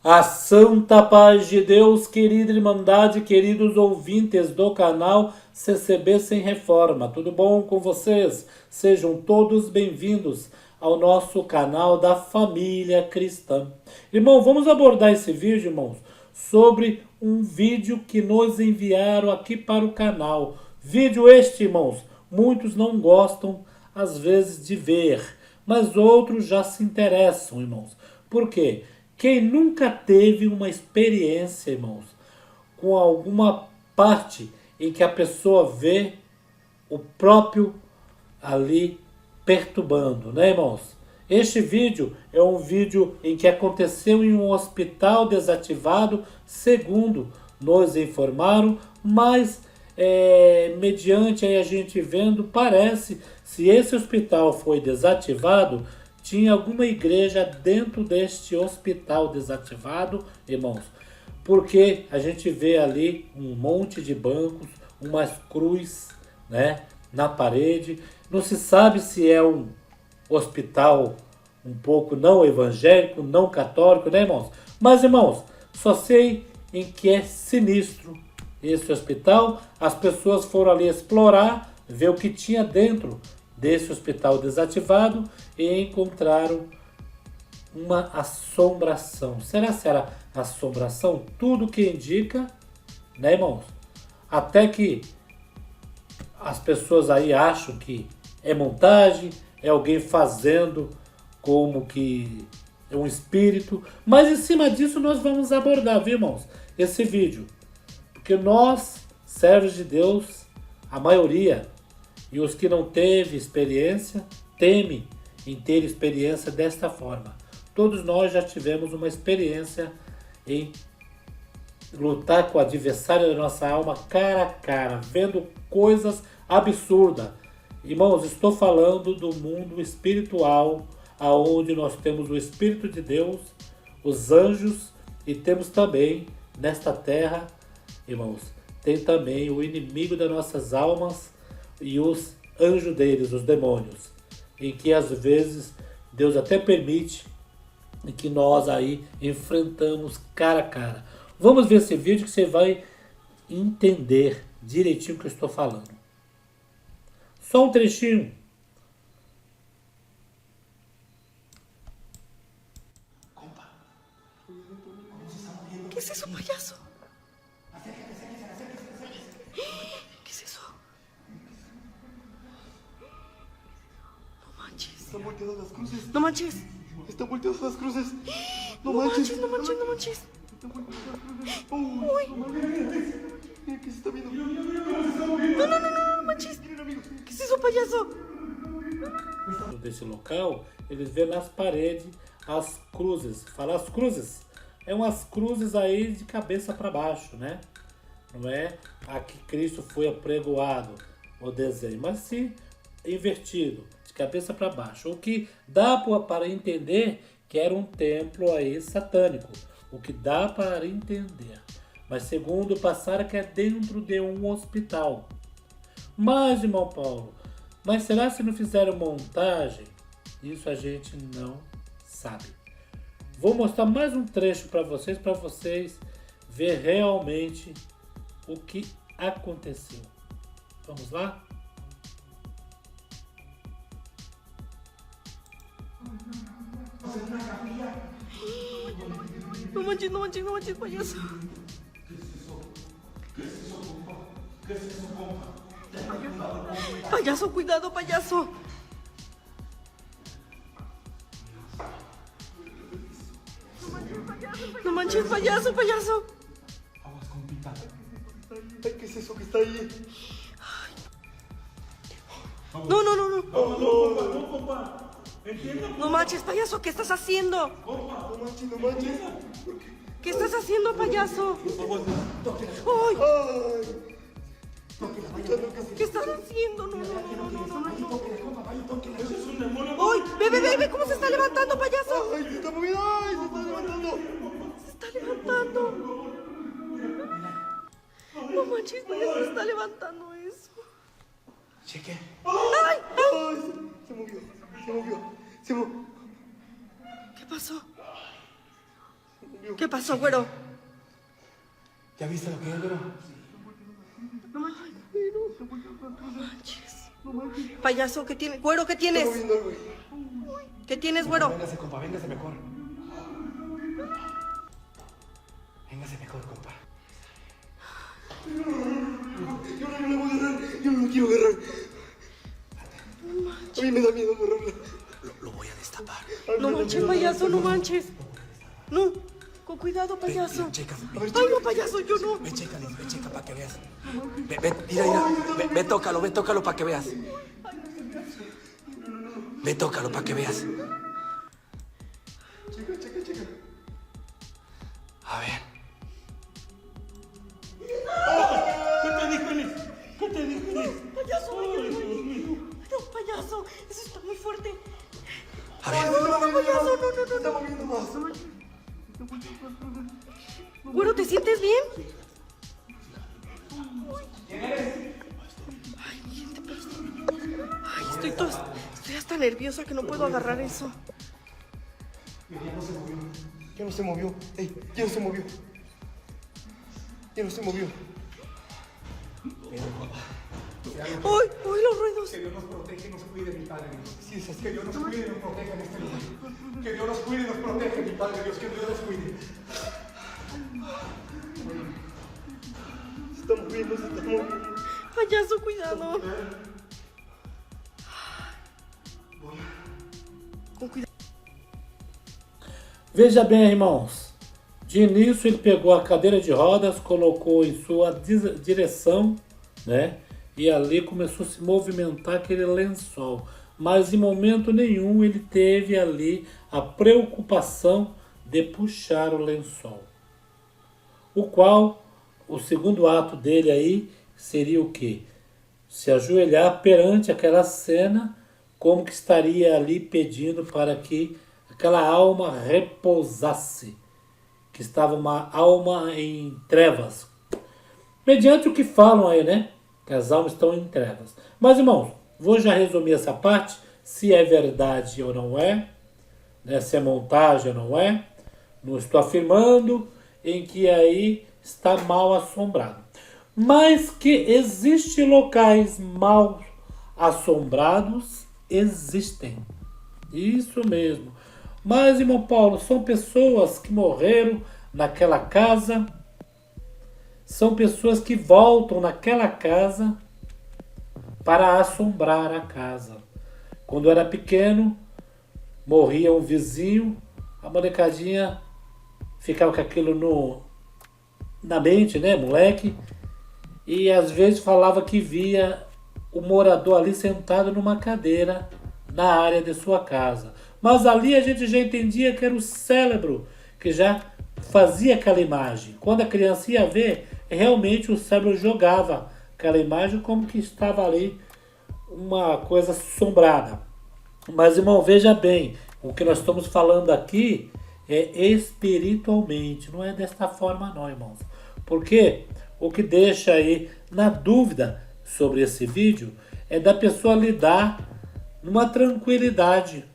A santa paz de Deus, querida Irmandade, queridos ouvintes do canal CCB Sem Reforma. Tudo bom com vocês? Sejam todos bem-vindos ao nosso canal da família cristã. Irmão, vamos abordar esse vídeo, irmãos, sobre um vídeo que nos enviaram aqui para o canal. Vídeo este, irmãos, muitos não gostam, às vezes, de ver, mas outros já se interessam, irmãos. Por quê? Quem nunca teve uma experiência, irmãos, com alguma parte em que a pessoa vê o próprio ali perturbando, né, irmãos? Este vídeo é um vídeo em que aconteceu em um hospital desativado, segundo nos informaram, mas mediante aí a gente vendo, parece, se esse hospital foi desativado, tinha alguma igreja dentro deste hospital desativado, irmãos, porque a gente vê ali um monte de bancos, umas cruz, né, na parede. Não se sabe se é um hospital um pouco não evangélico, não católico, né, irmãos? Mas, irmãos, só sei em que é sinistro esse hospital. As pessoas foram ali explorar, ver o que tinha dentro desse hospital desativado e encontraram uma assombração. Será que era assombração? Tudo que indica, né, irmãos? Até que as pessoas aí acham que é montagem, é alguém fazendo como que é um espírito. Mas em cima disso nós vamos abordar, viu, irmãos? Esse vídeo. Porque nós, servos de Deus, a maioria, e os que não teve experiência, temem em ter experiência desta forma. Todos nós já tivemos uma experiência em lutar com o adversário da nossa alma cara a cara, vendo coisas absurdas. Irmãos, estou falando do mundo espiritual, aonde nós temos o Espírito de Deus, os anjos, e temos também, nesta terra, irmãos, tem também o inimigo das nossas almas, e os anjos deles, os demônios, em que às vezes Deus até permite que nós aí enfrentamos cara a cara. Vamos ver esse vídeo que você vai entender direitinho o que eu estou falando. Só um trechinho. ¿Qué es eso, payaso? ¿Qué es eso? No manches. Están volteadas las cruces. No manches. Están volteadas las cruces. No manches, no manches, no manches. Están volteadas las cruces. Uy. Mira que se está viendo. No manches. ¿Qué es eso, payaso? Desse local, eles vê nas paredes as cruzes. Fala as cruzes. É umas cruzes aí de cabeça para baixo, né? Não é a que Cristo foi apregoado, o desenho, mas sim invertido, de cabeça para baixo. O que dá para entender que era um templo aí satânico. O que dá para entender. Mas segundo passaram que é dentro de um hospital. Mas, irmão Paulo, mas será que não fizeram montagem? Isso a gente não sabe. Vou mostrar mais um trecho para vocês ver realmente o que aconteceu. Vamos lá? No manches, no manches, no manches, payaso. Payaso, cuidado, payaso. No manches, payaso, payaso. Aguas con pita. Ay, ¿qué es eso que está ahí? No, no, no, no. No, compa. Entiendo. No manches, payaso, ¿qué estás haciendo? No manches, no manches. ¿Qué estás haciendo, payaso? ¡Ay! Ay. ¿Qué estás haciendo? No, no, no, no, no, no. Ese es un demonio. ¡Ay! Ve, cómo se está levantando, payaso. Ay, se está moviendo. Ay, se está levantando. Se está levantando. No manches, payaso, se está levantando eso. Cheque. ¡Ay! Ay, se movió. Se movió. Se movió. ¿Qué pasó? ¿Qué pasó, güero? ¿Ya viste lo que es, güero? Payaso, ¿qué tienes? Güero, ¿qué tienes? Estamos viendo algo, güey. ¿Qué tienes, güero? Véngase, compa, véngase mejor. Véngase mejor, compa. Yo no le voy a agarrar. Yo no lo quiero agarrar. A mí me da miedo agarrarla. Lo voy a destapar. No manches, payaso, no manches. No, con cuidado, payaso. Checa. Ay, no, payaso, yo no. Ve, checa para que veas. Ve, mira. Ve, tócalo para que veas. Ve, tócalo para que veas. Checa. A ver. ¿Qué te dijo? Payaso, no, payaso, eso está muy fuerte. A ver. No, payaso, no. Está moviendo más. Güero, ¿te sientes bien? Ay, estoy hasta nerviosa que no puedo agarrar eso. Ya no se movió. Ey, ya no se movió. ¡Uy, los ruidos! Que Dios nos protege y nos cuide, mi Padre Dios. Sí, es así. Que Dios nos cuide y nos proteja en este lugar. Que Dios nos cuide y nos protege, mi Padre Dios. Que Dios nos cuide. Se está moviendo. Payaso, cuidado. Com cuidado. Veja bem, irmãos. De início ele pegou a cadeira de rodas, colocou em sua direção, né? E ali começou a se movimentar aquele lençol. Mas em momento nenhum ele teve ali a preocupação de puxar o lençol. O qual, o segundo ato dele aí, seria o quê? Se ajoelhar perante aquela cena, como que estaria ali pedindo para que aquela alma repousasse, que estava uma alma em trevas. Mediante o que falam aí, né? Que as almas estão em trevas. Mas, irmãos, vou já resumir essa parte, se é verdade ou não é, né? Se é montagem ou não é. Não estou afirmando em que aí está mal assombrado. Mas que existem locais mal assombrados, existem. Isso mesmo. Mas, irmão Paulo, são pessoas que morreram naquela casa, são pessoas que voltam naquela casa para assombrar a casa. Quando era pequeno, morria um vizinho, a molecadinha ficava com aquilo na mente, né, moleque? E às vezes falava que via o morador ali sentado numa cadeira na área de sua casa. Mas ali a gente já entendia que era o cérebro que já fazia aquela imagem. Quando a criança ia ver, realmente o cérebro jogava aquela imagem como que estava ali uma coisa assombrada. Mas, irmão, veja bem, o que nós estamos falando aqui é espiritualmente, não é desta forma não, irmãos. Porque o que deixa aí na dúvida sobre esse vídeo é da pessoa lidar numa tranquilidade,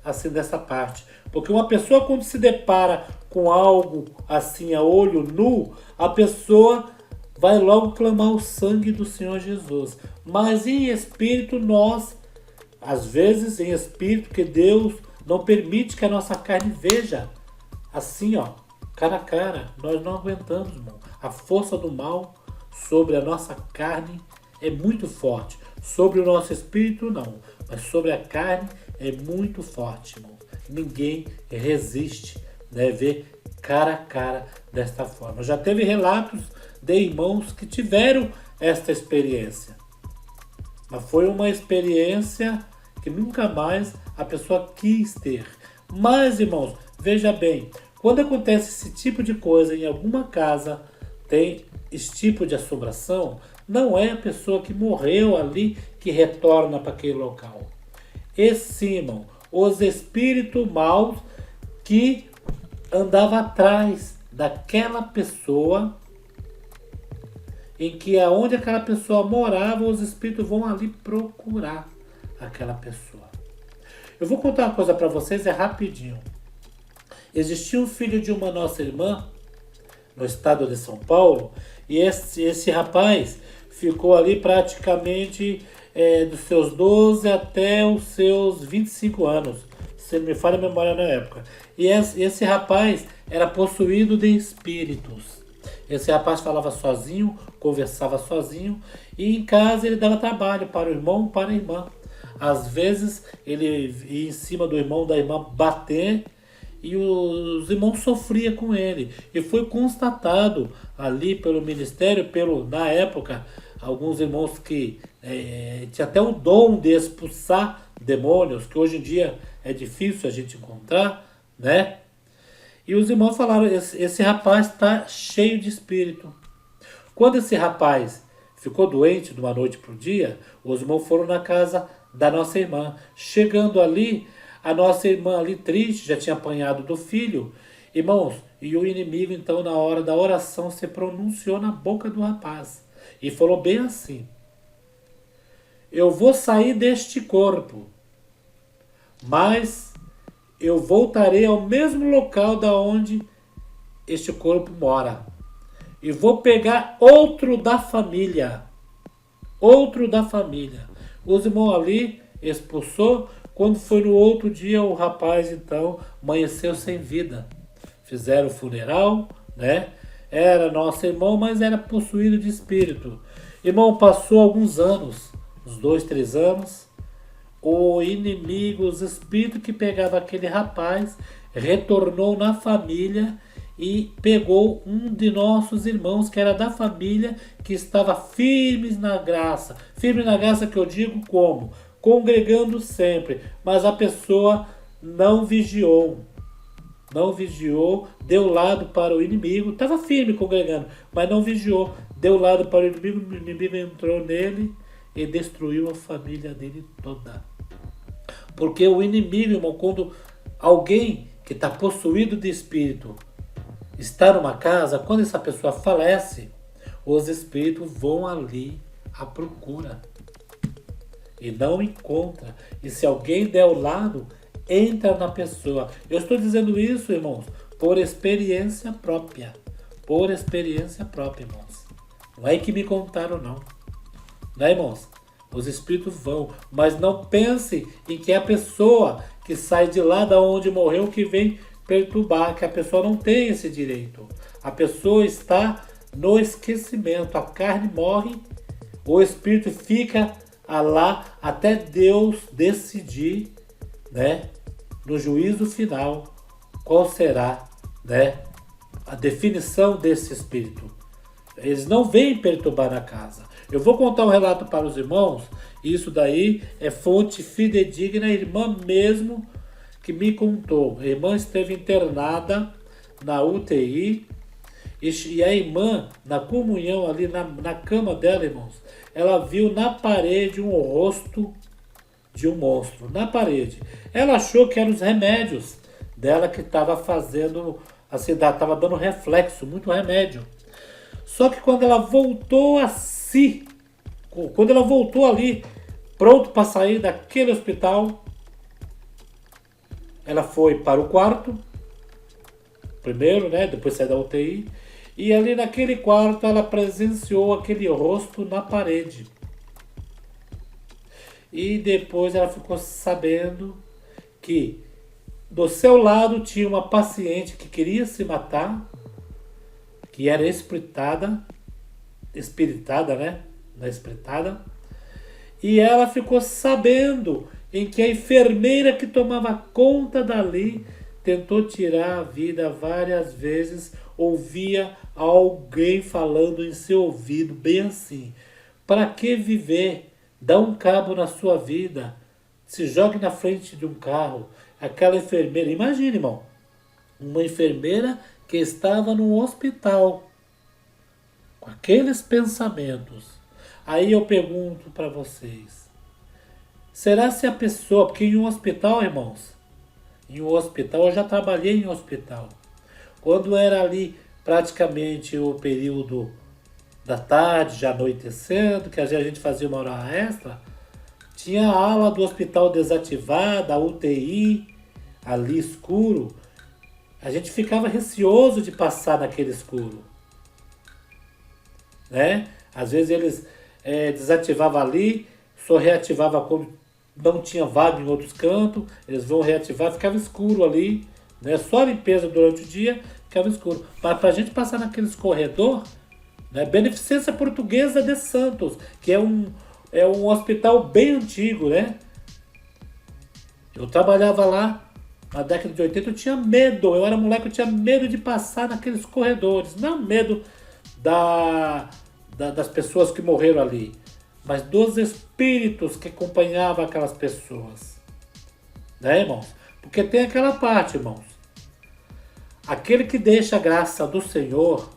assim, dessa parte. Porque uma pessoa, quando se depara com algo assim a olho nu, a pessoa vai logo clamar o sangue do Senhor Jesus. Mas em espírito nós, às vezes em espírito, que Deus não permite que a nossa carne veja assim, ó, cara a cara, nós não aguentamos, irmão. A força do mal sobre a nossa carne é muito forte. Sobre o nosso espírito, não. Mas sobre a carne é muito forte, irmão. Ninguém resiste, né, ver cara a cara desta forma. Já teve relatos de irmãos que tiveram esta experiência. Mas foi uma experiência que nunca mais a pessoa quis ter. Mas, irmãos, veja bem, quando acontece esse tipo de coisa em alguma casa, tem esse tipo de assombração, não é a pessoa que morreu ali que retorna para aquele local. E sim, irmão, os espíritos maus que andavam atrás daquela pessoa, em que aonde aquela pessoa morava, os espíritos vão ali procurar aquela pessoa. Eu vou contar uma coisa para vocês, é rapidinho. Existia um filho de uma nossa irmã, no estado de São Paulo, e esse rapaz ficou ali praticamente dos seus 12 até os seus 25 anos, se me falha a memória na época. E esse rapaz era possuído de espíritos. Esse rapaz falava sozinho, conversava sozinho, e em casa ele dava trabalho para o irmão e para a irmã. Às vezes ele ia em cima do irmão da irmã bater, e os irmãos sofriam com ele. E foi constatado ali pelo ministério, na época, alguns irmãos que tinham até o dom de expulsar demônios, que hoje em dia é difícil a gente encontrar, né? E os irmãos falaram, esse rapaz está cheio de espírito. Quando esse rapaz ficou doente de uma noite para o dia, os irmãos foram na casa da nossa irmã. Chegando ali, a nossa irmã ali triste, já tinha apanhado do filho. Irmãos, e o inimigo então na hora da oração se pronunciou na boca do rapaz. E falou bem assim: eu vou sair deste corpo, mas eu voltarei ao mesmo local da onde este corpo mora. E vou pegar outro da família. Outro da família. Os irmãos ali expulsou. Quando foi no outro dia, o rapaz então amanheceu sem vida. Fizeram o funeral, né? Era nosso irmão, mas era possuído de espírito. Irmão, passou alguns anos, uns 2, 3 anos. O inimigo, os espíritos que pegavam aquele rapaz, retornou na família e pegou um de nossos irmãos, que era da família, que estava firmes na graça. Firme na graça que eu digo como? Congregando sempre, mas a pessoa não vigiou. Não vigiou, deu lado para o inimigo, estava firme congregando, mas não vigiou. Deu lado para o inimigo entrou nele e destruiu a família dele toda. Porque o inimigo, irmão, quando alguém que está possuído de espírito está numa casa, quando essa pessoa falece, os espíritos vão ali à procura e não encontra. E se alguém der o lado, entra na pessoa. Eu estou dizendo isso, irmãos, por experiência própria. Por experiência própria, irmãos. Não é que me contaram, não. Né, irmãos? Os espíritos vão, mas não pense em que é a pessoa que sai de lá da onde morreu que vem perturbar, que a pessoa não tem esse direito. A pessoa está no esquecimento, a carne morre, o espírito fica lá até Deus decidir, né, no juízo final, qual será, né, a definição desse espírito. Eles não vêm perturbar na casa. Eu vou contar um relato para os irmãos. Isso daí é fonte fidedigna, a irmã mesmo que me contou. A irmã esteve internada na UTI e a irmã, na comunhão ali na cama dela, irmãos, ela viu na parede um rosto de um monstro. Na parede. Ela achou que eram os remédios dela que estava fazendo, assim, estava dando reflexo, muito remédio. Só que quando ela voltou a si, quando ela voltou ali, pronto para sair daquele hospital, ela foi para o quarto, primeiro, né, depois saiu da UTI, e ali naquele quarto ela presenciou aquele rosto na parede. E depois ela ficou sabendo que do seu lado tinha uma paciente que queria se matar, que era espiritada, né? Na espiritada. E ela ficou sabendo em que a enfermeira que tomava conta dali tentou tirar a vida várias vezes, ouvia alguém falando em seu ouvido, bem assim: para que viver? Dá um cabo na sua vida, se jogue na frente de um carro. Aquela enfermeira, imagine, irmão, uma enfermeira que estava no hospital com aqueles pensamentos. Aí eu pergunto para vocês, será se a pessoa, porque em um hospital, irmãos, em um hospital, eu já trabalhei em hospital, quando era ali praticamente o período da tarde, já anoitecendo, que a gente fazia uma hora extra, tinha a ala do hospital desativada, a UTI ali escuro, A gente ficava receoso de passar naquele escuro, né? Às vezes eles desativavam ali, só reativava quando não tinha vaga em outros cantos, eles vão reativar, ficava escuro ali, né? Só a limpeza durante o dia, ficava escuro. Mas para a gente passar naqueles corredor, né? Beneficência Portuguesa de Santos, que é um hospital bem antigo, né? Eu trabalhava lá na década de 80, eu tinha medo, eu era moleque, eu tinha medo de passar naqueles corredores, não medo das pessoas que morreram ali, mas dos espíritos que acompanhavam aquelas pessoas, né, irmãos? Porque tem aquela parte, irmãos, aquele que deixa a graça do Senhor,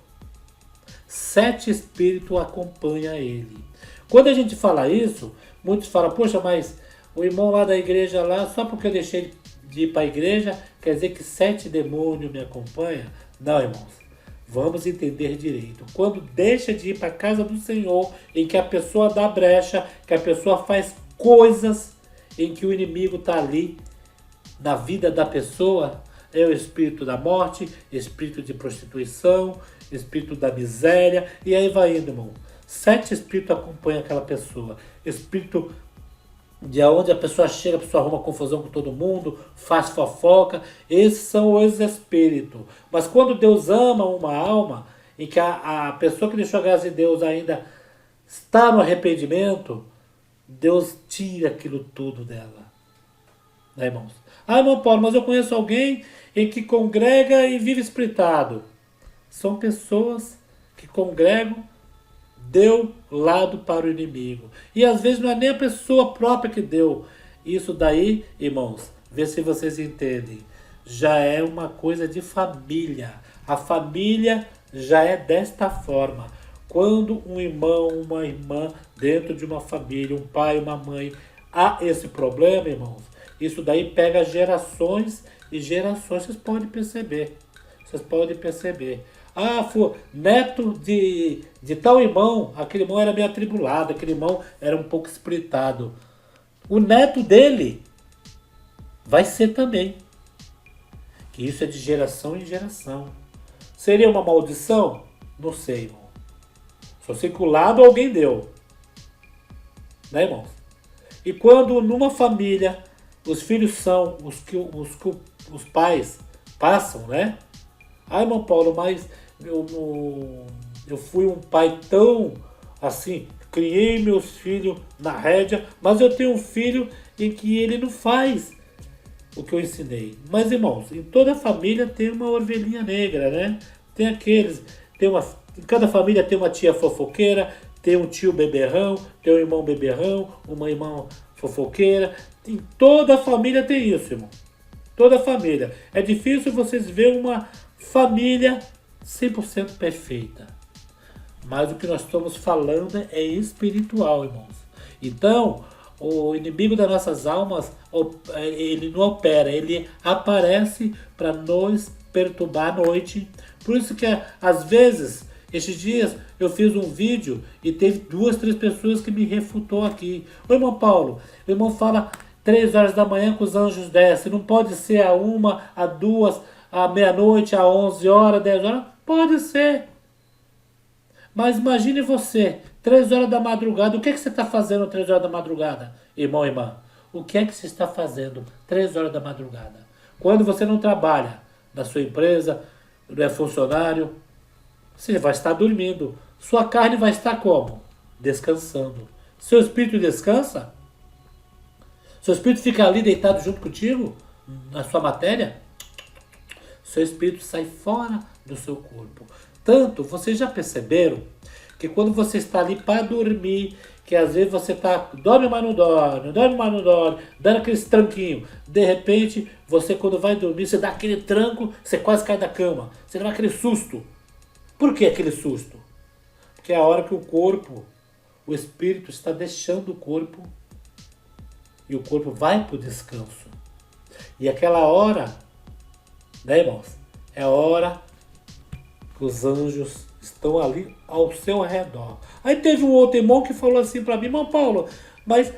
7 espíritos acompanham ele. Quando a gente fala isso, muitos falam, poxa, mas o irmão lá da igreja lá, só porque eu deixei de ir para a igreja, quer dizer que 7 demônios me acompanham? Não, irmãos. Vamos entender direito. Quando deixa de ir para a casa do Senhor, em que a pessoa dá brecha, que a pessoa faz coisas em que o inimigo está ali na vida da pessoa, é o espírito da morte, espírito de prostituição, espírito da miséria, e aí vai indo, irmão. 7 espíritos acompanham aquela pessoa. Espírito de onde a pessoa chega, a pessoa arruma confusão com todo mundo, faz fofoca. Esses são os espíritos. Mas quando Deus ama uma alma, em que a pessoa que deixou a graça de Deus ainda está no arrependimento, Deus tira aquilo tudo dela. Né, irmãos? Ah, irmão Paulo, mas eu conheço alguém em que congrega e vive espiritado. São pessoas que congregam, deu lado para o inimigo. E às vezes não é nem a pessoa própria que deu. Isso daí, irmãos, vê se vocês entendem. Já é uma coisa de família. A família já é desta forma. Quando um irmão, uma irmã, dentro de uma família, um pai, uma mãe, há esse problema, irmãos, isso daí pega gerações e gerações, vocês podem perceber. Vocês podem perceber. Ah, neto de tal irmão, aquele irmão era meio atribulado, aquele irmão era um pouco espiritado. O neto dele vai ser também. Que isso é de geração em geração. Seria uma maldição? Não sei, irmão. Só sei que o lado alguém deu. Né, irmãos? E quando numa família os filhos são os que os pais passam, né? Ah, irmão Paulo, mas eu fui um pai tão assim, criei meus filhos na rédea, mas eu tenho um filho em que ele não faz o que eu ensinei. Mas, irmãos, em toda família tem uma ovelhinha negra, né? Tem aqueles, em cada família tem uma tia fofoqueira, tem um tio beberrão, tem um irmão beberrão, uma irmã fofoqueira. Em toda família tem isso, irmão. Toda família. É difícil vocês verem uma família 100% perfeita. Mas o que nós estamos falando é espiritual, irmãos. Então, o inimigo das nossas almas, ele não opera, ele aparece para nos perturbar à noite. Por isso que, às vezes, estes dias, eu fiz um vídeo e teve 2, 3 pessoas que me refutou aqui. Ô, irmão Paulo, o irmão fala 3 horas da manhã que os anjos descem. Não pode ser a 1, a 2, a meia-noite, a 11 horas, 10 horas? Pode ser. Mas imagine você, 3 horas da madrugada, o que você está fazendo 3 horas da madrugada, irmão e irmã? O que é que você está fazendo 3 horas da madrugada? Quando você não trabalha na sua empresa, não é funcionário, você vai estar dormindo. Sua carne vai estar como? Descansando. Seu espírito descansa? Seu espírito fica ali deitado junto contigo, na sua matéria? Seu espírito sai fora do seu corpo. Tanto, vocês já perceberam que quando você está ali para dormir, que às vezes você está, dorme mas não dorme, dorme mas não dorme, dando aqueles tranquinhos. De repente, você quando vai dormir, você dá aquele tranco, você quase cai da cama. Você dá aquele susto. Por que aquele susto? Porque é a hora que o corpo, o espírito está deixando o corpo e o corpo vai para o descanso. E aquela hora, né, irmãos? É a hora que os anjos estão ali ao seu redor. Aí teve um outro irmão que falou assim para mim, irmão Paulo, mas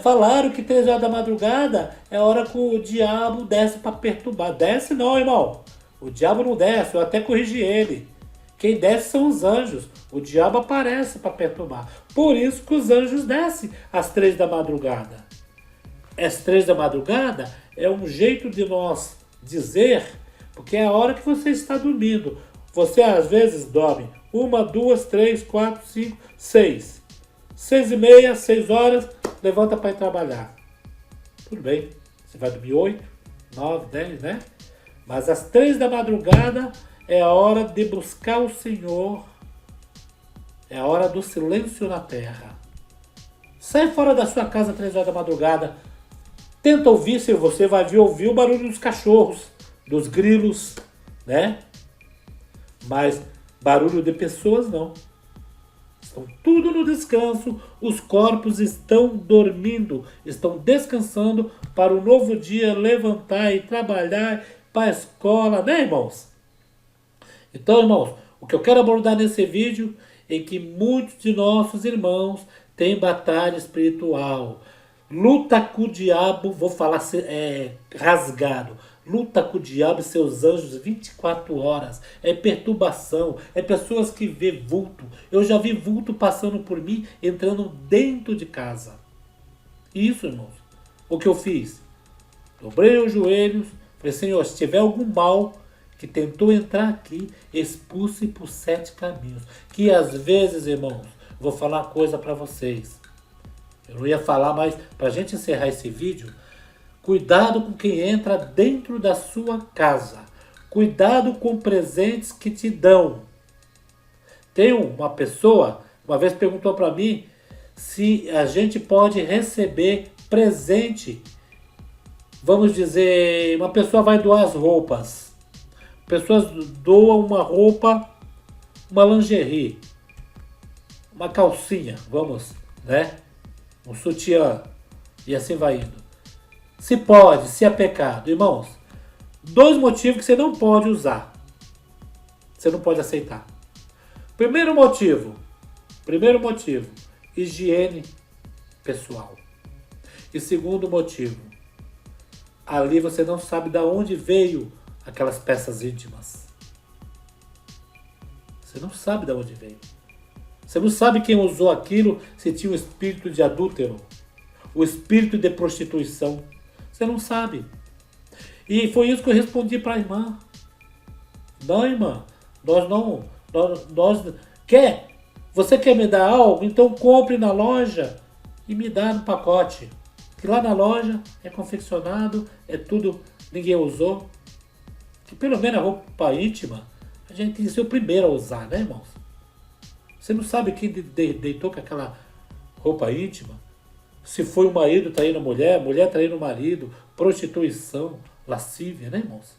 Falaram que 3 horas da madrugada é a hora que o diabo desce para perturbar. Desce não, irmão. O diabo não desce, eu até corrigi ele. Quem desce são os anjos. O diabo aparece para perturbar. Por isso que os anjos descem às 3 da madrugada. Às 3 da madrugada é um jeito de nós dizer, porque é a hora que você está dormindo. Você às vezes dorme 1, 2, 3, 4, 5, 6. 6h30, 6 horas, levanta para ir trabalhar. Tudo bem, você vai dormir 8, 9, 10, né? Mas às 3 da madrugada é a hora de buscar o Senhor. É a hora do silêncio na terra. Sai fora da sua casa às 3 horas da madrugada. Tenta ouvir, se você vai ouvir o barulho dos cachorros, dos grilos, né? Mas barulho de pessoas não. Estão tudo no descanso, os corpos estão dormindo, estão descansando para o novo dia levantar e trabalhar para a escola, né, irmãos? Então, irmãos, o que eu quero abordar nesse vídeo é que muitos de nossos irmãos têm batalha espiritual. Luta com o diabo, vou falar rasgado. Luta com o diabo e seus anjos 24 horas. É perturbação. É pessoas que vê vulto. Eu já vi vulto passando por mim, entrando dentro de casa. Isso, irmãos. O que eu fiz? Dobrei os joelhos. Falei, Senhor, se tiver algum mal que tentou entrar aqui, expulse por 7 caminhos. Que às vezes, irmãos, vou falar uma coisa para vocês. Eu não ia falar, mas para a gente encerrar esse vídeo, cuidado com quem entra dentro da sua casa. Cuidado com presentes que te dão. Tem uma pessoa, uma vez perguntou para mim se a gente pode receber presente. Vamos dizer, uma pessoa vai doar as roupas. Pessoas doam uma roupa, uma lingerie, uma calcinha, vamos, né? Um sutiã, e assim vai indo. Se pode, se é pecado. Irmãos, 2 motivos que você não pode usar. Você não pode aceitar. Primeiro motivo, higiene pessoal. E segundo motivo, ali você não sabe de onde veio aquelas peças íntimas. Você não sabe de onde veio. Você não sabe quem usou aquilo, se tinha um espírito de adúltero, o espírito de prostituição. Você não sabe. E foi isso que eu respondi para a irmã. Não, irmã, você quer me dar algo? Então compre na loja e me dá no pacote. Que lá na loja é confeccionado, é tudo, ninguém usou. Que pelo menos a roupa íntima, a gente tem que ser o primeiro a usar, né, irmãos? Você não sabe quem deitou com aquela roupa íntima? Se foi o marido traindo a mulher, mulher traindo o marido, prostituição, lascívia, né, irmãos?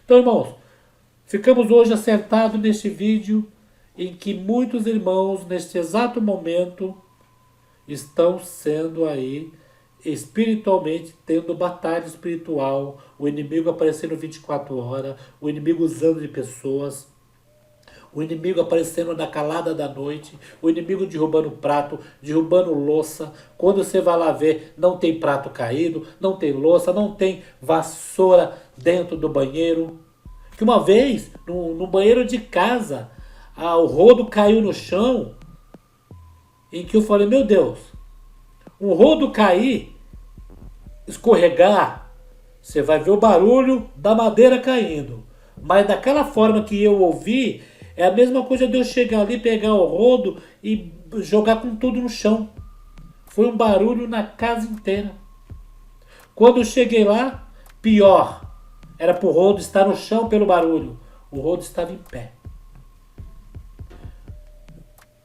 Então, irmãos, ficamos hoje acertados neste vídeo em que muitos irmãos, neste exato momento, estão sendo aí espiritualmente tendo batalha espiritual, o inimigo aparecendo 24 horas, o inimigo usando de pessoas, o inimigo aparecendo na calada da noite, o inimigo derrubando prato, derrubando louça. Quando você vai lá ver, não tem prato caído, não tem louça, não tem vassoura dentro do banheiro. Que uma vez, no banheiro de casa, o rodo caiu no chão, em que eu falei, meu Deus, um rodo cair, escorregar, você vai ver o barulho da madeira caindo. Mas daquela forma que eu ouvi, é a mesma coisa de eu chegar ali, pegar o rodo e jogar com tudo no chão. Foi um barulho na casa inteira. Quando eu cheguei lá, pior. Era pro rodo estar no chão pelo barulho. O rodo estava em pé.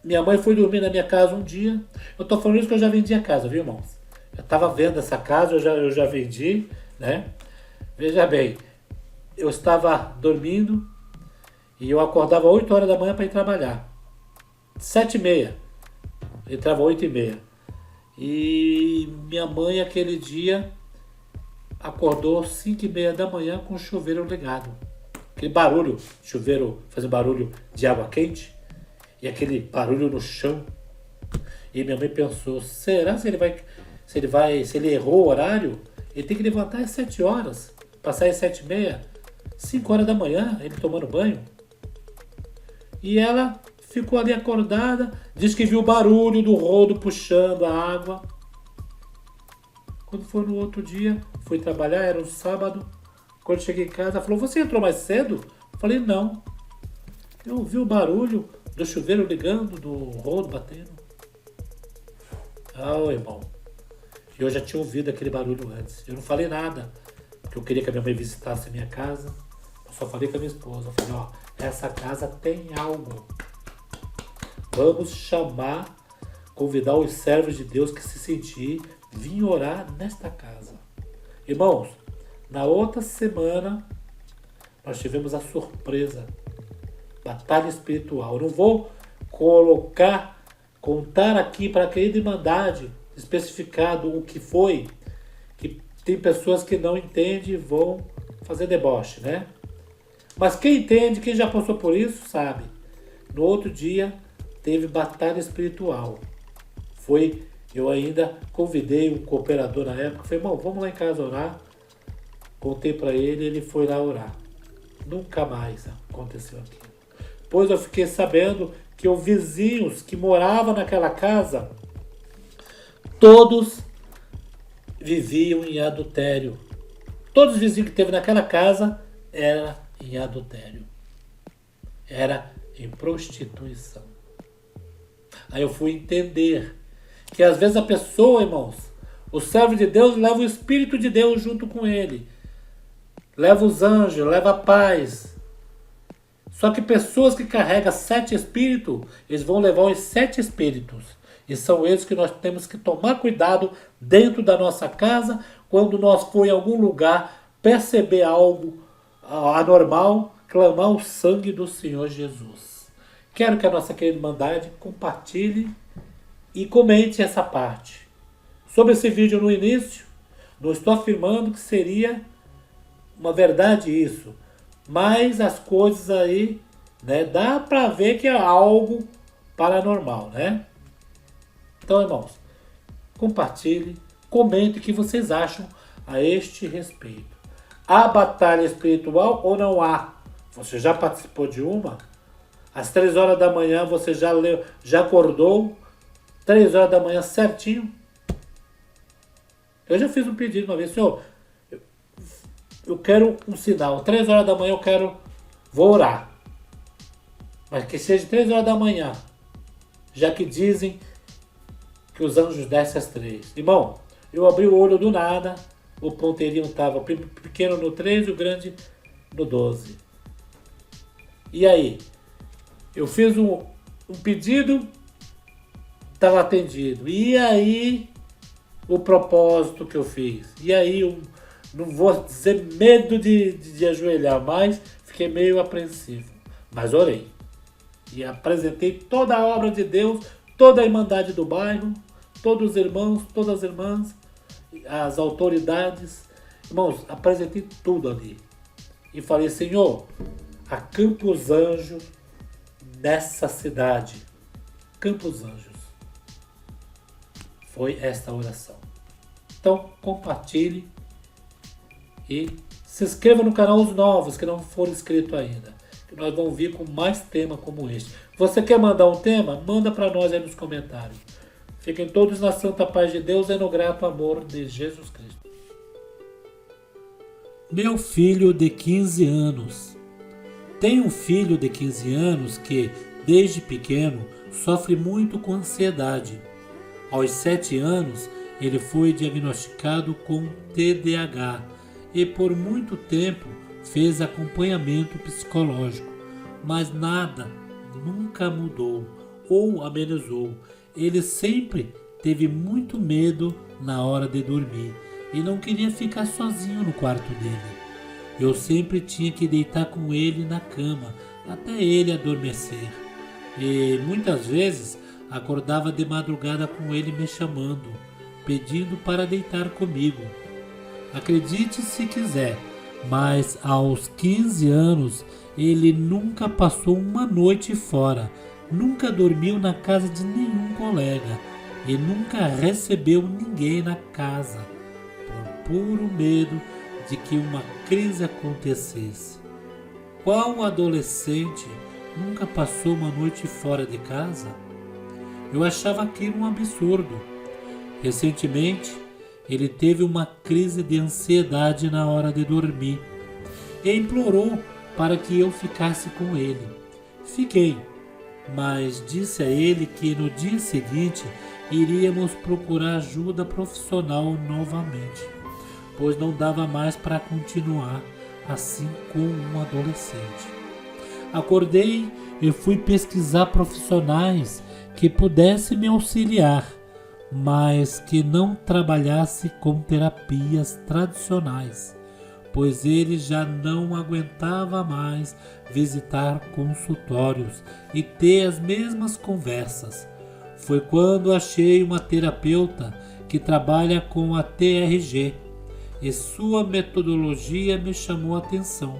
Minha mãe foi dormir na minha casa um dia. Eu tô falando isso que eu já vendi a casa, viu, irmãos? Eu tava vendo essa casa, eu já vendi, né? Veja bem, eu estava dormindo e eu acordava 8 horas da manhã para ir trabalhar. 7h30. Eu entrava 8h30. E minha mãe, aquele dia, acordou 5h30 da manhã com o chuveiro ligado. Aquele barulho, chuveiro fazendo barulho de água quente. E aquele barulho no chão. E minha mãe pensou, será se ele errou o horário? Ele tem que levantar às 7 horas, passar às 7h30, 5 horas da manhã, ele tomando banho. E ela ficou ali acordada, diz que viu o barulho do rodo puxando a água. Quando foi no outro dia, fui trabalhar, era um sábado. Quando cheguei em casa, ela falou, você entrou mais cedo? Eu falei, não. Eu ouvi o barulho do chuveiro ligando, do rodo batendo. Ah, irmão. Eu já tinha ouvido aquele barulho antes. Eu não falei nada, porque eu queria que a minha mãe visitasse a minha casa. Eu só falei com a minha esposa. Eu falei, ó, essa casa tem algo. Vamos convidar os servos de Deus que se sentir, vir orar nesta casa. Irmãos, na outra semana, nós tivemos a surpresa. Batalha espiritual. Eu não vou contar aqui para a querida Irmandade, especificado o que foi, que tem pessoas que não entendem e vão fazer deboche, né? Mas quem entende, quem já passou por isso, sabe. No outro dia, teve batalha espiritual. Eu ainda convidei um cooperador na época, falei, irmão, vamos lá em casa orar. Contei para ele foi lá orar. Nunca mais aconteceu aquilo. Pois eu fiquei sabendo que os vizinhos que moravam naquela casa, todos viviam em adultério. Todos os vizinhos que teve naquela casa era em adultério. Era em prostituição. Aí eu fui entender que às vezes a pessoa, irmãos, o servo de Deus leva o Espírito de Deus junto com ele. Leva os anjos, leva a paz. Só que pessoas que carregam 7 espíritos, eles vão levar os 7 espíritos. E são eles que nós temos que tomar cuidado dentro da nossa casa, quando nós for em algum lugar, perceber algo anormal, clamar o sangue do Senhor Jesus. Quero que a nossa querida Irmandade compartilhe e comente essa parte. Sobre esse vídeo no início, não estou afirmando que seria uma verdade isso, mas as coisas aí, né, dá para ver que é algo paranormal, né? Então, irmãos, compartilhe, comente o que vocês acham a este respeito. Há batalha espiritual ou não há? Você já participou de uma? Às 3 horas da manhã você já acordou? 3 horas da manhã certinho? Eu já fiz um pedido uma vez, Senhor, eu quero um sinal. 3 horas da manhã vou orar. Mas que seja 3 horas da manhã. Já que dizem que os anjos descem às 3. Irmão, eu abri o olho do nada. O ponteirinho estava pequeno no 3 e o grande no 12. E aí? Eu fiz um pedido, estava atendido. E aí? O propósito que eu fiz. E aí? Não vou dizer medo de ajoelhar, mas fiquei meio apreensivo. Mas orei. E apresentei toda a obra de Deus, toda a Irmandade do bairro, todos os irmãos, todas as irmãs, as autoridades. Irmãos, apresentei tudo ali. E falei, Senhor, acampa os anjos nessa cidade. Acampa os anjos. Foi esta oração. Então, compartilhe. E se inscreva no canal os novos que não foram inscritos ainda. Que nós vamos vir com mais temas como este. Você quer mandar um tema? Manda para nós aí nos comentários. Fiquem todos na santa paz de Deus e no grato amor de Jesus Cristo. Meu filho de 15 anos. Tenho um filho de 15 anos que, desde pequeno, sofre muito com ansiedade. Aos 7 anos, ele foi diagnosticado com TDAH. E por muito tempo fez acompanhamento psicológico, mas nada, nunca mudou ou amenizou. Ele sempre teve muito medo na hora de dormir e não queria ficar sozinho no quarto dele. Eu sempre tinha que deitar com ele na cama até ele adormecer. E muitas vezes acordava de madrugada com ele me chamando, pedindo para deitar comigo. Acredite se quiser, mas aos 15 anos ele nunca passou uma noite fora, nunca dormiu na casa de nenhum colega, e nunca recebeu ninguém na casa, por puro medo de que uma crise acontecesse. Qual adolescente nunca passou uma noite fora de casa? Eu achava aquilo um absurdo. Recentemente, ele teve uma crise de ansiedade na hora de dormir e implorou para que eu ficasse com ele. Fiquei, mas disse a ele que no dia seguinte iríamos procurar ajuda profissional novamente, pois não dava mais para continuar assim com um adolescente. Acordei e fui pesquisar profissionais que pudessem me auxiliar, mas que não trabalhasse com terapias tradicionais, pois ele já não aguentava mais visitar consultórios e ter as mesmas conversas. Foi quando achei uma terapeuta que trabalha com a TRG e sua metodologia me chamou a atenção.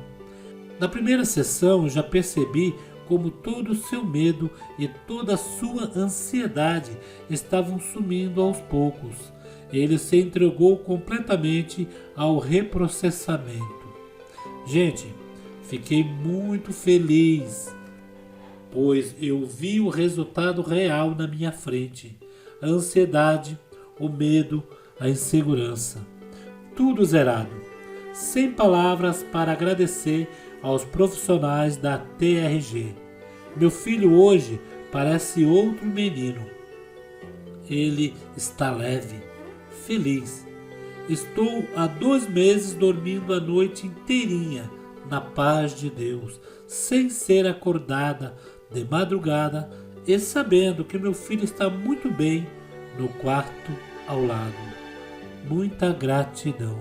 Na primeira sessão já percebi como todo o seu medo e toda a sua ansiedade estavam sumindo aos poucos. Ele se entregou completamente ao reprocessamento. Gente, fiquei muito feliz, pois eu vi o resultado real na minha frente. A ansiedade, o medo, a insegurança. Tudo zerado. Sem palavras para agradecer aos profissionais da TRG. Meu filho hoje parece outro menino. Ele está leve, feliz. Estou há 2 meses dormindo a noite inteirinha na paz de Deus, sem ser acordada de madrugada e sabendo que meu filho está muito bem no quarto ao lado. Muita gratidão.